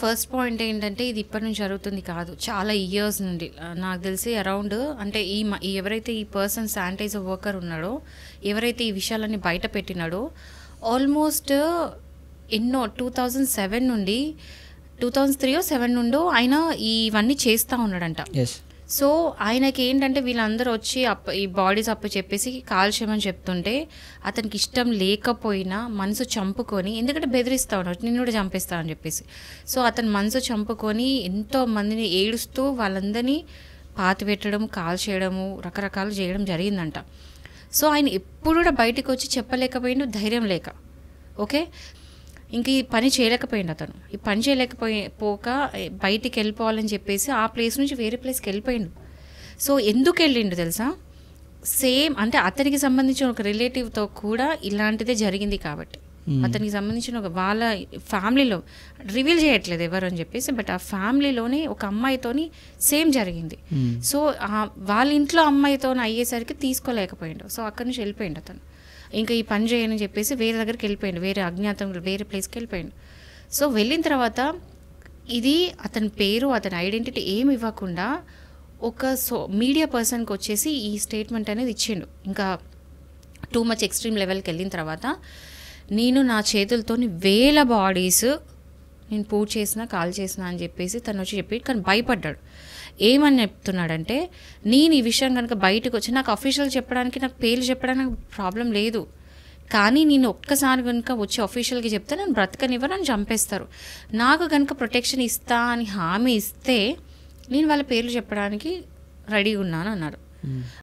First point ఏంటంటే ఇది ఇప్పటి నుంచి జరుగుతుంది కాదు, చాలా ఇయర్స్ నుండి. నాకు తెలిసి అరౌండ్ అంటే ఎవరైతే ఈ పర్సన్ శానిటైజర్ వర్కర్ ఉన్నాడో, ఎవరైతే ఈ విషయాలన్నీ బయట పెట్టినాడో, ఆల్మోస్ట్ ఎన్నో 2007 నుండి 2003-07 నుండో ఆయన ఇవన్నీ చేస్తూ ఉన్నాడంట. సో ఆయనకి ఏంటంటే వీళ్ళందరూ వచ్చి ఈ బాడీస్ చెప్పేసి కాల్చేయమని చెప్తుంటే అతనికి ఇష్టం లేకపోయినా మనసు చంపుకొని, ఎందుకంటే బెదిరిస్తూ ఉన్నాడు నిన్ను కూడా చంపేస్తా అని చెప్పేసి. సో అతను మనసు చంపుకొని ఎంతో మందిని ఏడుస్తూ వాళ్ళందరినీ పాతి పెట్టడం, కాల్చేయడము, రకరకాలు చేయడం జరిగిందంట. సో ఆయన ఎప్పుడు కూడా బయటకు వచ్చి చెప్పలేకపోయిండు, ధైర్యం లేక. ఓకే, ఇంక ఈ పని చేయలేకపోయిండు అతను. ఈ పని చేయలేకపోక బయటికి వెళ్ళిపోవాలని చెప్పేసి ఆ ప్లేస్ నుంచి వేరే ప్లేస్కి వెళ్ళిపోయిండు. సో ఎందుకు వెళ్ళిండు తెలుసా? సేమ్ అంటే అతనికి సంబంధించిన ఒక రిలేటివ్తో కూడా ఇలాంటిదే జరిగింది కాబట్టి, అతనికి సంబంధించిన ఒక వాళ్ళ ఫ్యామిలీలో రివీల్ చేయట్లేదు ఎవరు అని చెప్పేసి, బట్ ఆ ఫ్యామిలీలోనే ఒక అమ్మాయితోని సేమ్ జరిగింది. సో వాళ్ళ ఇంట్లో అమ్మాయితో అయ్యేసరికి తీసుకోలేకపోయిండు. సో అక్కడి నుంచి వెళ్ళిపోయిండు అతను. ఇంకా ఈ పని చేయని చెప్పేసి వేరే దగ్గరికి వెళ్ళిపోయిండు, వేరే అజ్ఞాతంలో వేరే ప్లేస్కి వెళ్ళిపోయిండు. సో వెళ్ళిన తర్వాత ఇది అతని పేరు, అతని ఐడెంటిటీ ఏమి ఇవ్వకుండా ఒక మీడియా పర్సన్కి వచ్చేసి ఈ స్టేట్మెంట్ అనేది ఇచ్చిండు. ఇంకా టూ మచ్ ఎక్స్ట్రీమ్ లెవెల్కి వెళ్ళిన తర్వాత, నేను నా చేతులతో 1000 బాడీస్ నేను పూజ చేసిన, కాల్ చేసిన అని చెప్పేసి తను వచ్చి చెప్పి, కానీ భయపడ్డాడు. ఏమని చెప్తున్నాడంటే, నేను ఈ విషయం కనుక బయటకు వచ్చి నాకు అఫీషియల్ చెప్పడానికి, నాకు పేర్లు చెప్పడానికి నాకు ప్రాబ్లం లేదు, కానీ నేను ఒక్కసారి కనుక వచ్చి అఫీషియల్గా చెప్తే నన్ను బ్రతకనివ్వరు, నన్ను చంపేస్తారు. నాకు కనుక ప్రొటెక్షన్ ఇస్తా అని హామీ ఇస్తే నేను వాళ్ళ పేర్లు చెప్పడానికి రెడీగా ఉన్నాను అన్నాడు.